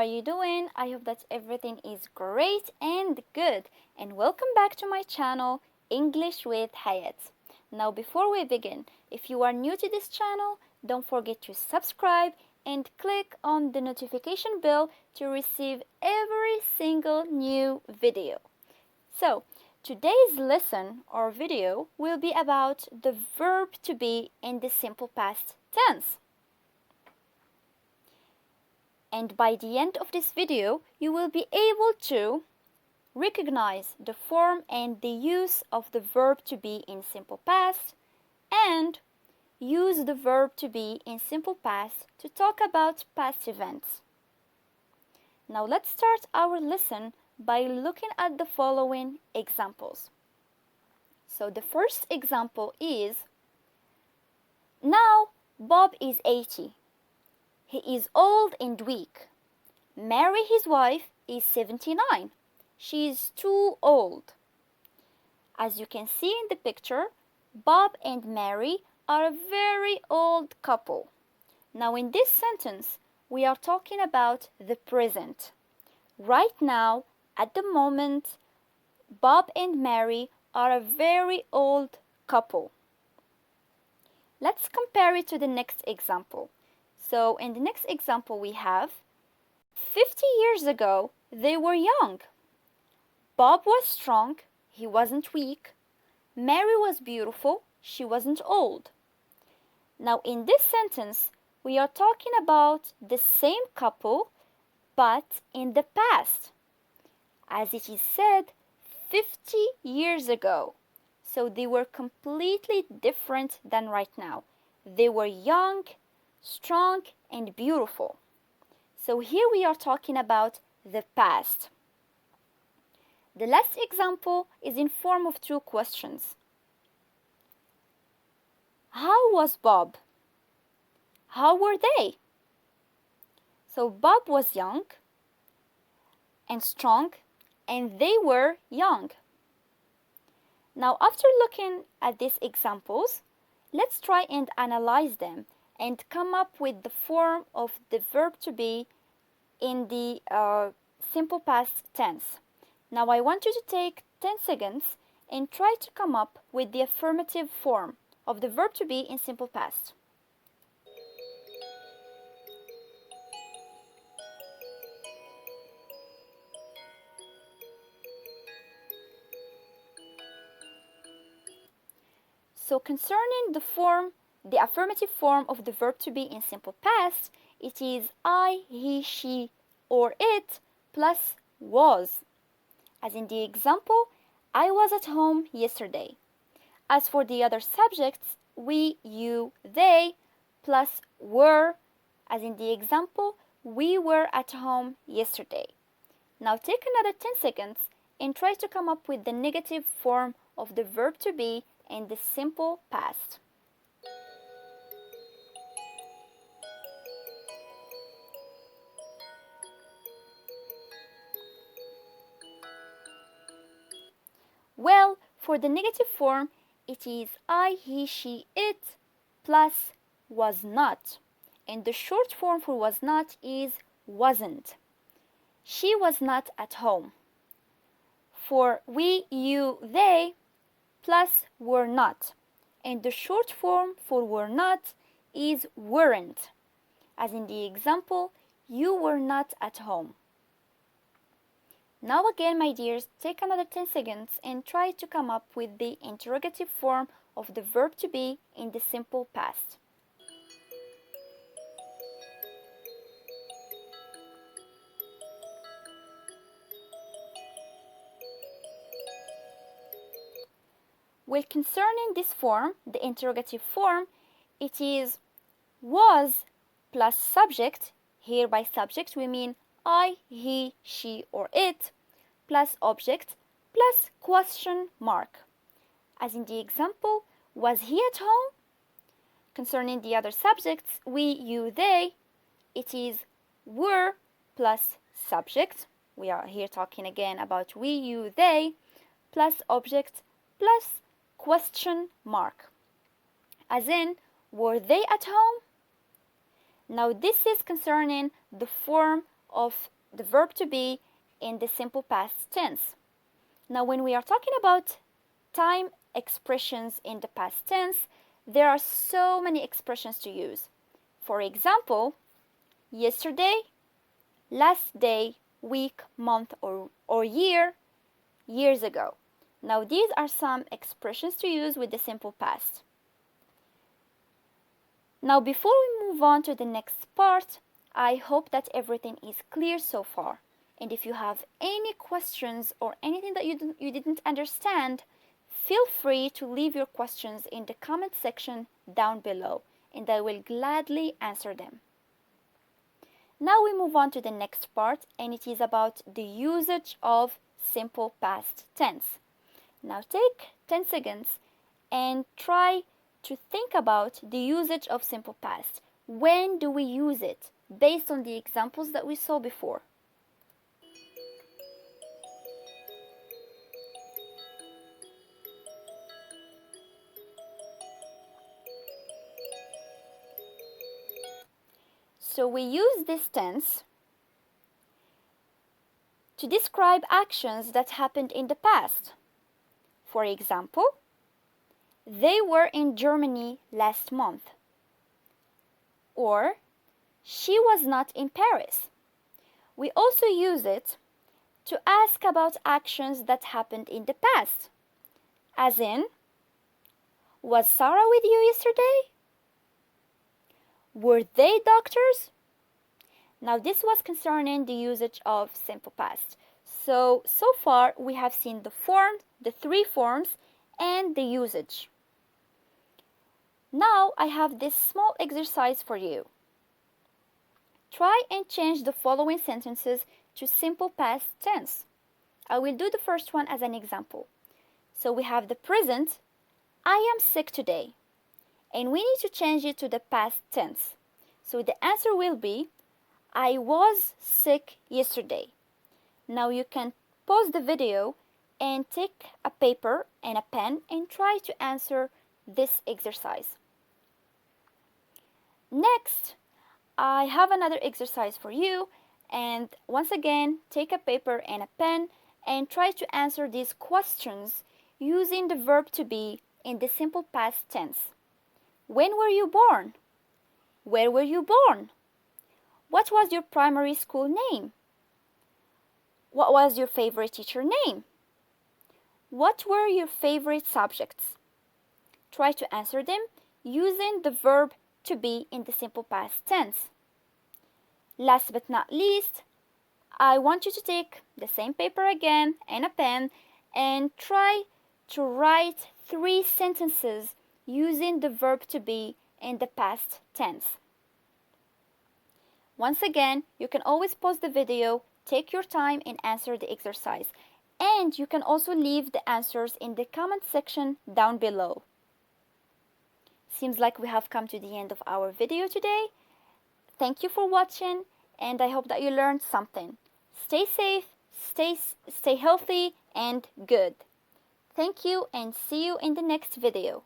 are you doing? I hope that everything is great and good. And welcome back to my channel, English with Hayat. Now, before we begin, if you are new to this channel, don't forget to subscribe and click on the notification bell to receive every single new video. So, today's lesson or video will be about the verb to be in the simple past tense. And by the end of this video, you will be able to recognize the form and the use of the verb to be in simple past and use the verb to be in simple past to talk about past events. Now let's start our lesson by looking at the following examples. So the first example is, now Bob is 80. He is old and weak. Mary, his wife, is 79. She is too old. As you can see in the picture, Bob and Mary are a very old couple. Now in this sentence, we are talking about the present. Right now, at the moment, Bob and Mary are a very old couple. Let's compare it to the next example. So in the next example we have, 50 years ago, they were young. Bob was strong, he wasn't weak. Mary was beautiful, she wasn't old. Now in this sentence, we are talking about the same couple, but in the past. As it is said, 50 years ago. So they were completely different than right now. They were young, strong, and beautiful. So here we are talking about the past. The last example is in form of two questions. How was Bob? How were they? So Bob was young and strong, and they were young. Now, after looking at these examples, let's try and analyze them and come up with the form of the verb to be in the simple past tense. Now, I want you to take 10 seconds and try to come up with the affirmative form of the verb to be in simple past. So concerning the affirmative form of the verb to be in simple past, it is I, he, she, or it plus was. As in the example, I was at home yesterday. As for the other subjects, we, you, they, plus were. As in the example, we were at home yesterday. Now take another 10 seconds and try to come up with the negative form of the verb to be in the simple past. Well, for the negative form, it is I, he, she, it plus was not. And the short form for was not is wasn't. She was not at home. For we, you, they plus were not. And the short form for were not is weren't. As in the example, you were not at home. Now again, my dears, take another 10 seconds and try to come up with the interrogative form of the verb to be in the simple past. Well, concerning this form, the interrogative form, it is was plus subject. Here by subject we mean I, he, she, or it, plus object, plus question mark. As in the example, was he at home? Concerning the other subjects, we, you, they, it is were plus subject. We are here talking again about we, you, they, plus object, plus question mark. As in, were they at home? Now this is concerning the form of the verb to be in the simple past tense. Now, when we are talking about time expressions in the past tense, there are so many expressions to use. For example, yesterday, last day, week, month, or year, years ago. Now, these are some expressions to use with the simple past. Now, before we move on to the next part, I hope that everything is clear so far. And if you have any questions or anything that you didn't understand, feel free to leave your questions in the comment section down below, and I will gladly answer them. Now we move on to the next part, and it is about the usage of simple past tense. Now take 10 seconds and try to think about the usage of simple past. When do we use it based on the examples that we saw before? So we use this tense to describe actions that happened in the past. For example, they were in Germany last month. Or, she was not in Paris. We also use it to ask about actions that happened in the past. As in, was Sarah with you yesterday? Were they doctors? Now this was concerning the usage of simple past. So far we have seen the form, the three forms, and the usage. Now I have this small exercise for you. Try and change the following sentences to simple past tense. I will do the first one as an example. So we have the present, I am sick today. And we need to change it to the past tense. So the answer will be, I was sick yesterday. Now you can pause the video and take a paper and a pen and try to answer this exercise. Next, I have another exercise for you, and once again, take a paper and a pen and try to answer these questions using the verb to be in the simple past tense. When were you born? Where were you born? What was your primary school name? What was your favorite teacher name? What were your favorite subjects? Try to answer them using the verb to be in the simple past tense. Last but not least, I want you to take the same paper again and a pen and try to write 3 sentences using the verb to be in the past tense. Once again, you can always pause the video, take your time and answer the exercise. And you can also leave the answers in the comment section down below. Seems like we have come to the end of our video today. Thank you for watching, and I hope that you learned something. Stay safe, stay healthy and good. Thank you and see you in the next video.